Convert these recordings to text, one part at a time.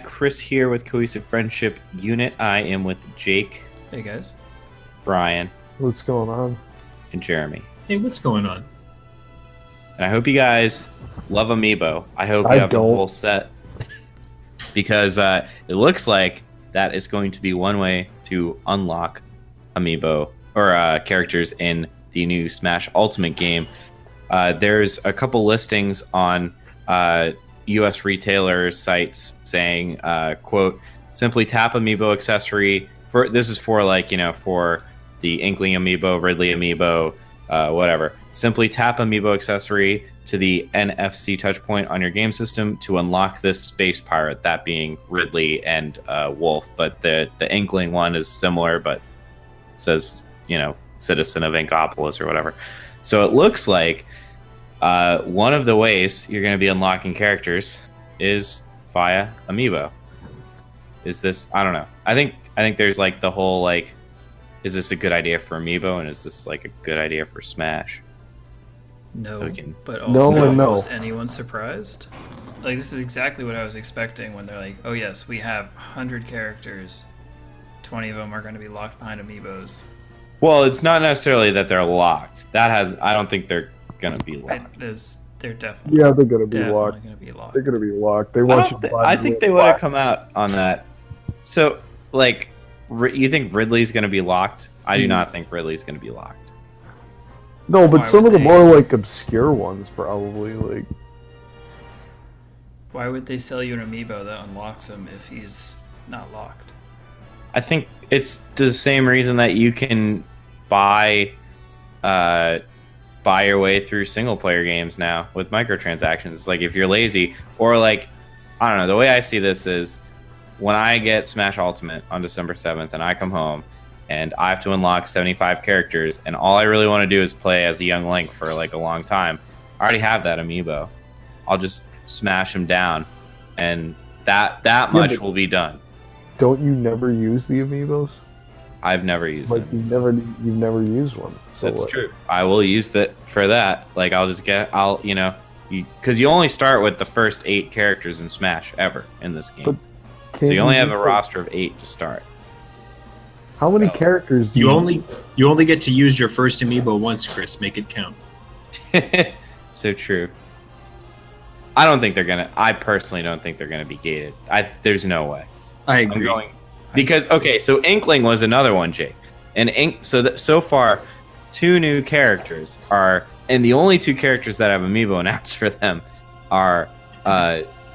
Chris here with Cohesive Friendship Unit. I am with Jake, Hey guys. Brian, What's going on? and Jeremy. Hey, what's going on? And I hope you guys love Amiibo. I hope you I have the don't. whole set because it looks like that is going to be one way to unlock Amiibo or characters in the new Smash Ultimate game. There's a couple listings on U.S. retailer sites saying, quote, simply tap Amiibo accessory. This is for for the Inkling Amiibo, Ridley Amiibo, whatever. Simply tap Amiibo accessory to the NFC touchpoint on your game system to unlock this space pirate, that being Ridley and Wolf. But the Inkling one is similar, but says, citizen of Inkopolis or whatever. So it looks like one of the ways you're going to be unlocking characters is via Amiibo. Is this? I don't know. I think there's like the whole like, is this a good idea for Amiibo, and is this like a good idea for Smash? No, Okay. but also, No. was anyone surprised? Like, this is exactly what I was expecting when they're like, oh yes, we have 100 characters. 20 of them are going to be locked behind Amiibos. Well, it's not necessarily that they're locked. I don't think they're going to be locked. They're definitely, Yeah, they're gonna be definitely locked. going to be locked. They're gonna be locked. They want you to buy I the think they little would have box. come out on that. So, like, you think Ridley's going to be locked? I do not think Ridley's going to be locked. No, but Why some would of the they? more like obscure ones probably like. Why would they sell you an Amiibo that unlocks him if he's not locked? I think it's the same reason that you can buy your way through single player games now with microtransactions. It's like if you're lazy, or like, I don't know, the way I see this is when I get Smash Ultimate on December 7th and I come home and I have to unlock 75 characters and all I really want to do is play as a young Link for like a long time. I already have that Amiibo. I'll just smash him down and that much but- will be done. Don't you never use the amiibos? I've never used Like them. you've never used one. So That's like, true. I will use that for that. Like because you only start with the first 8 characters in Smash ever in this game. But So you only have just, a like, roster of 8 to start. How many characters do You only get to use your first amiibo once, Chris. Make it count. So true. I personally don't think they're gonna be gated. There's no way. I I'm agree. going because okay, so Inkling was another one, Jake, and so far, 2 new characters are, and the only 2 characters that have Amiibo announced for them are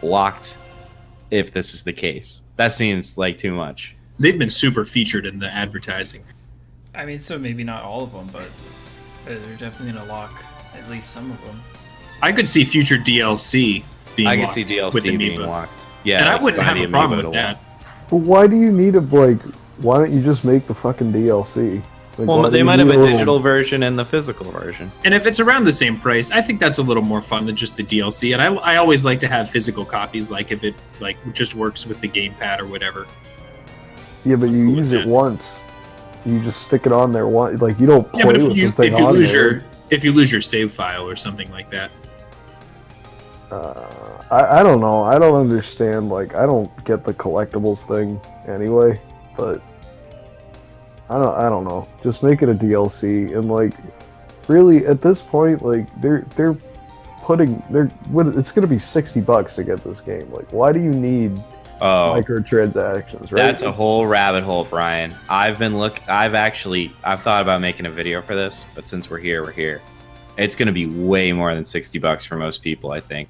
locked. If this is the case, that seems like too much. They've been super featured in the advertising. I mean, so maybe not all of them, but they're definitely going to lock at least some of them. I could see future DLC being I can locked see DLC with being Amiibo. locked. Yeah, And I like wouldn't buy have the a problem Amiibo with to that. lock. But why do you need why don't you just make the fucking DLC? Like, Well, why do they you might have need a little- digital version and the physical version. And if it's around the same price, I think that's a little more fun than just the DLC. And I always like to have physical copies, like if it like just works with the gamepad or whatever. Yeah, but you Cool with use it that. once. You just stick it on there once. Like you don't play Yeah, but if with you the thing if you on lose there. if you lose your save file or something like that. I don't know. I don't understand. Like, I don't get the collectibles thing anyway. But I don't know. Just make it a DLC and like, really at this point, like it's gonna be $60 to get this game. Like, why do you need Oh, microtransactions? Right? that's a whole rabbit hole, Brian. I've thought about making a video for this, but since we're here. It's going to be way more than $60 for most people, I think.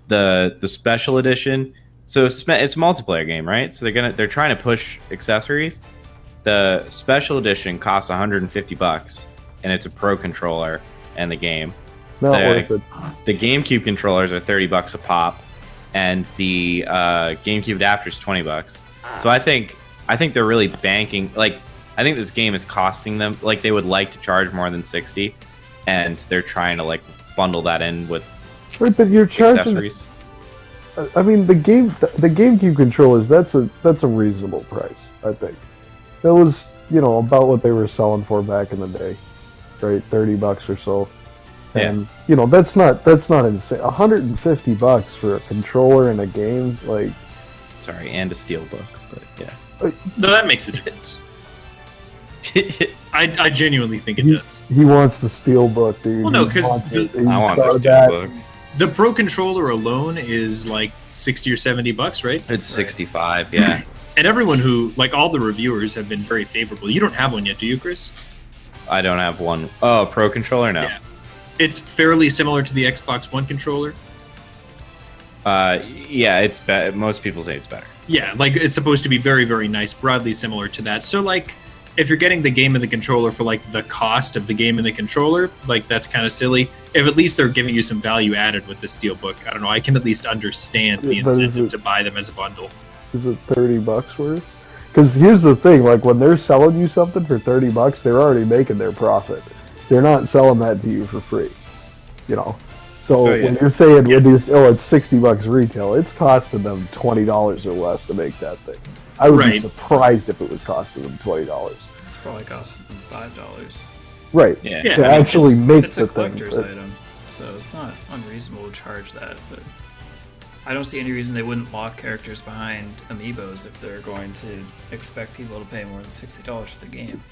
The special edition, so it's a multiplayer game, right? So they're trying to push accessories. The special edition costs $150, and it's a pro controller and the game. not the- worth it. The GameCube controllers are $30 a pop, and the GameCube adapter is $20. So I think they're really banking. Like, I think this game is costing them. Like, they would like to charge more than $60, and they're trying to like bundle that in with Right, but you're charging. accessories. I mean, the GameCube controllers. That's a reasonable price. I think that was about what they were selling for back in the day, right? $30 or so. And that's not insane. $150 for a controller and a game, like Sorry, and a steelbook, but yeah. No, that makes a difference. I genuinely think it does. He wants the steelbook, dude. Well, no, He 'cause wants the- it. He I want the thought that- steelbook. The Pro controller alone is like $60 or $70, right? It's 65, yeah. And everyone who, like all the reviewers, have been very favorable. You don't have one yet, do you, Chris? I don't have one. Oh, Pro controller? No. Yeah. It's fairly similar to the Xbox One controller. Yeah, it's better. Most people say it's better. Yeah, like it's supposed to be very, very nice, broadly similar to that. So, like, if you're getting the game and the controller for like the cost of the game and the controller, like that's kind of silly. If at least they're giving you some value added with the Steelbook, I don't know. I can at least understand the Yeah, but is incentive it- to buy them as a bundle. Is it $30 worth? Because here's the thing: like when they're selling you something for $30, they're already making their profit. They're not selling that to you for free, you know. So Oh, yeah. when you're saying it's $60 retail, it's costing them $20 or less to make that thing. I would be Right. surprised if it was costing them $20. It's probably costing them $5. Right. Yeah. Yeah, To I mean, actually make It's a the thing. collector's but- item, so it's not unreasonable to charge that. But I don't see any reason they wouldn't lock characters behind amiibos if they're going to expect people to pay more than $60 for the game.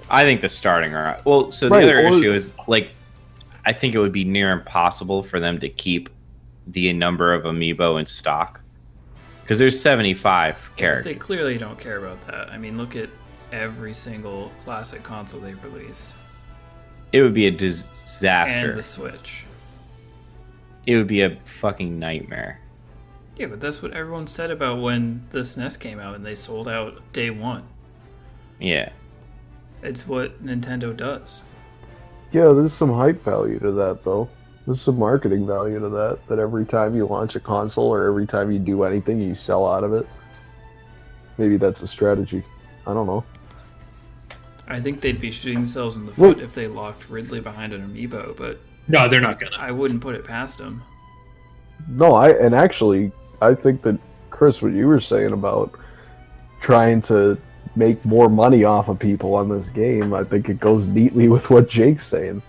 I think the starting are well. So the Right, other or- issue is like, I think it would be near impossible for them to keep the number of amiibo in stock because there's 75 But characters. they clearly don't care about that. I mean, look at every single classic console they've released, It would be a disaster. and the Switch. It would be a fucking nightmare. Yeah, but that's what everyone said about when the SNES came out and they sold out day one. Yeah. It's what Nintendo does. Yeah, there's some hype value to that, though. There's some marketing value to that. That every time you launch a console or every time you do anything, you sell out of it. Maybe that's a strategy. I don't know. I think they'd be shooting themselves in the Well- foot if they locked Ridley behind an amiibo, but No, they're not gonna. I wouldn't put it past them. No, I think that Chris, what you were saying about trying to make more money off of people on this game, I think it goes neatly with what Jake's saying.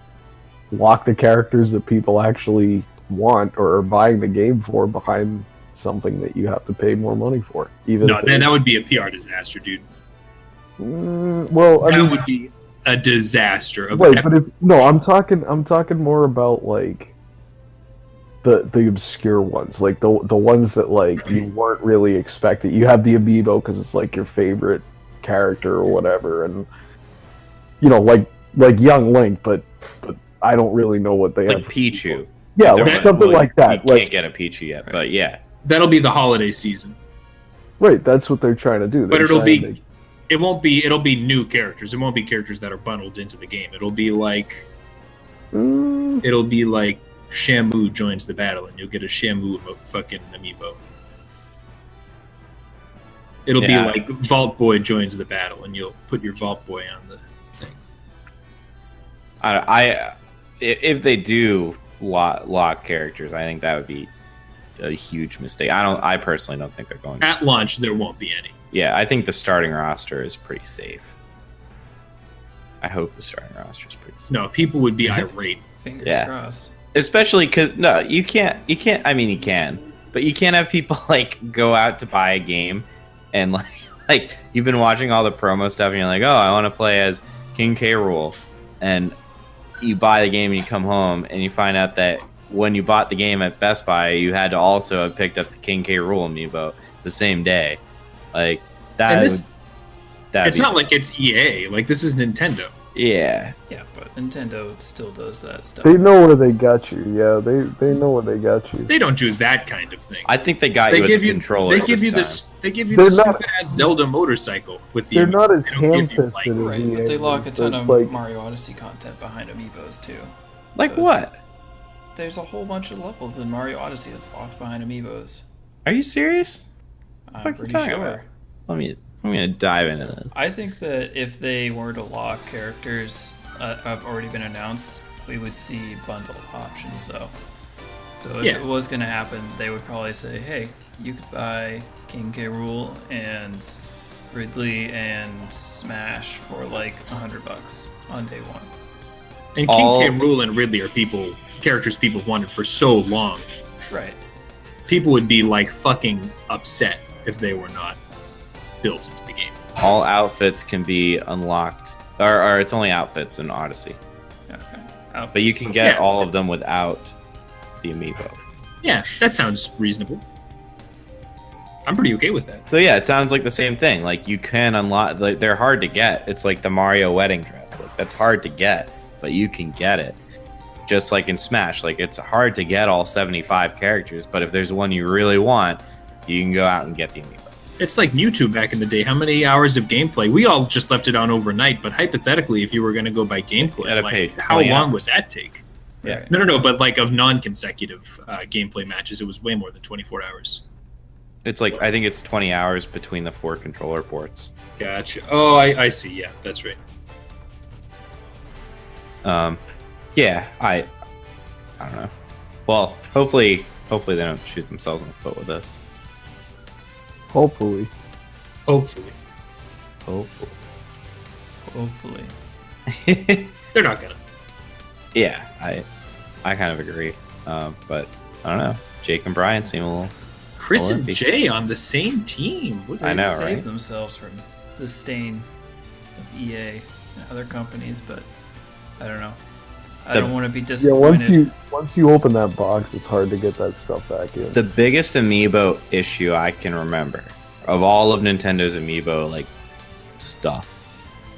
Lock the characters that people actually want or are buying the game for behind something that you have to pay more money for. Even No, if man, that would be a PR disaster, dude. well, I That mean, would be a disaster. Of Wait, but I'm talking more about like the obscure ones, like the ones that like you weren't really expecting. You have the amiibo because it's like your favorite character or whatever, and you know, like young Link, but I don't really know what they Like have. Pichu. Yeah, They're like like, something well, like that. You Like can't get a Pichu yet, but yeah. that'll be the holiday season. right, that's what they're trying to do. But They're it'll trying to be make- it'll be new characters. It won't be characters that are bundled into the game. It'll be like Shamu joins the battle, and you'll get a Shamu fucking amiibo. It'll Yeah. be like Vault Boy joins the battle, and you'll put your Vault Boy on the thing. If they do lock characters, I think that would be a huge mistake. I personally don't think they're going to. At launch, there won't be any. Yeah, I think the starting roster is pretty safe. I hope the starting roster is pretty safe. No, people would be irate. Fingers Yeah. crossed. Especially because no, you can't. I mean, you can, but you can't have people like go out to buy a game, and like you've been watching all the promo stuff, and you're like, oh, I want to play as King K. Rool, and you buy the game, and you come home, and you find out that when you bought the game at Best Buy, you had to also have picked up the King K. Rool amiibo the same day, like that. And this- That'd It's be- not like it's EA. Like, this is Nintendo. Yeah, Yeah, but Nintendo still does that stuff. they know where they got you. Yeah, they know where they got you. They don't do that kind of thing. I think they got They you with give the you controller. they give you time. this. They give you They're the not- stupid ass Zelda motorcycle with the. They're not as they don't give you, ham-fisted as Right, EA, but they lock a ton of like, Mario Odyssey content behind amiibos too. Like So it's- what? There's a whole bunch of levels in Mario Odyssey that's locked behind amiibos. Are you serious? I'm What are you pretty talking sure. about? I'm gonna dive into this. I think that if they were to lock characters have already been announced, we would see bundle options though. So if Yeah. it was going to happen, they would probably say, "Hey, you could buy King K. Rool and Ridley and Smash for like $100 on day one." And King All- K. Rool and Ridley are characters people have wanted for so long. Right. People would be like fucking upset if they were not built into the game. All outfits can be unlocked, or it's only outfits in Odyssey. Okay. But you can get Yeah. all of them without the amiibo. Yeah, that sounds reasonable. I'm pretty okay with that. So yeah, it sounds like the same thing. Like you can unlock. Like they're hard to get. It's like the Mario wedding dress. Like that's hard to get, but you can get it. Just like in Smash, like it's hard to get all 75 characters, but if there's one you really want, you can go out and get the amiibo. It's like Mewtwo back in the day. How many hours of gameplay? We all just left it on overnight, but hypothetically, if you were going to go by gameplay, Gotta like, pay how 20 long hours. would that take? Yeah. Right. No, but like of non-consecutive gameplay matches, it was way more than 24 hours. It's like I think it's 20 hours between the 4 controller ports. Gotcha. Oh, I see. Yeah, that's right. Yeah, I don't know. Well, hopefully they don't shoot themselves in the foot with this. Hopefully. Hopefully. Hopefully. They're not gonna. Yeah, I kind of agree. But I don't know. Jake and Brian seem a little. Chris Well, and that'd be- Jay on the same team. What I know, Save right? themselves from the stain of EA and other companies, but I don't know. I The- don't want to be Yeah, disappointed. once you open that box, it's hard to get that stuff back in. The biggest amiibo issue I can remember of all of Nintendo's amiibo like stuff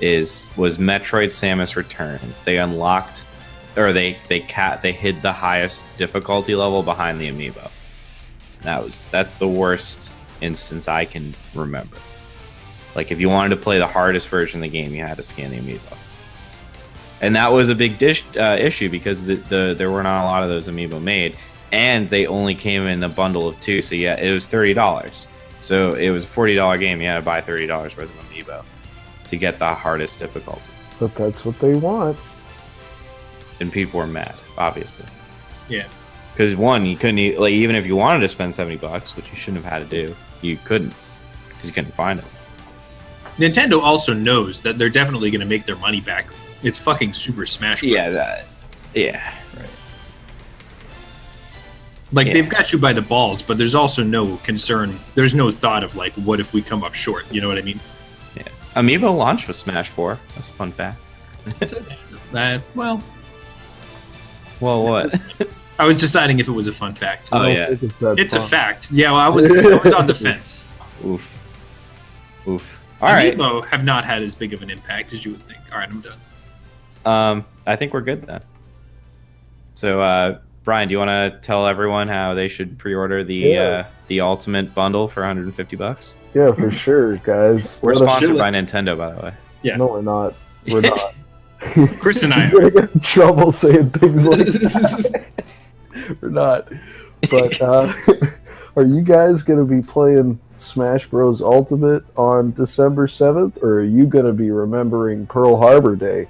was Metroid Samus Returns. They unlocked or they hid the highest difficulty level behind the amiibo. That's the worst instance I can remember. Like if you wanted to play the hardest version of the game, you had to scan the amiibo. And that was a big issue because there were not a lot of those amiibo made, and they only came in a bundle of 2. So yeah, it was $30. So it was a $40 game. You had to buy $30 worth of amiibo to get the hardest difficulty, But that's what they want. and people were mad, obviously. Yeah. Because one, you couldn't like even if you wanted to spend $70, which you shouldn't have had to do, you couldn't because you couldn't find it. Nintendo also knows that they're definitely going to make their money back. It's fucking Super Smash Bros. Yeah. Right. Like Yeah. they've got you by the balls, but there's also no concern. There's no thought of like, what if we come up short? You know what I mean? Amiibo launched with Smash 4. That's a fun fact. Well, Well, what? I was deciding if it was a fun fact. Oh, I don't yeah. think it's that It's a fun. fact. Yeah, well, I was on the fence. Oof. All right. Amiibo have not had as big of an impact as you would think. All right, I'm done. I think we're good then. So, Brian, do you want to tell everyone how they should pre-order the Ultimate Bundle for $150? Yeah, for sure, guys. We're Let us- sponsored by Nintendo, by the way. Yeah. No, we're not. We're not. Chris and I You're gonna get in trouble saying things like that. We're not. But are you guys gonna be playing Smash Bros. Ultimate on December 7th, or are you gonna be remembering Pearl Harbor Day?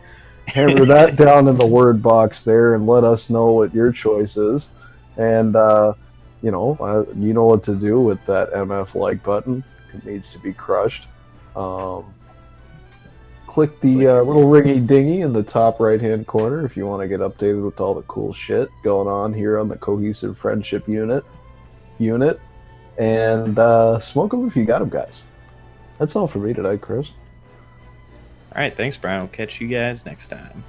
Hammer that down in the word box there, and let us know what your choice is. And you know what to do with that MF like button. It needs to be crushed. Click the little ringy dingy in the top right hand corner if you want to get updated with all the cool shit going on here on the Cohesive Friendship unit. And smoke them if you got them, guys. That's all for me today, Chris. All right, thanks, Brian. We'll catch you guys next time.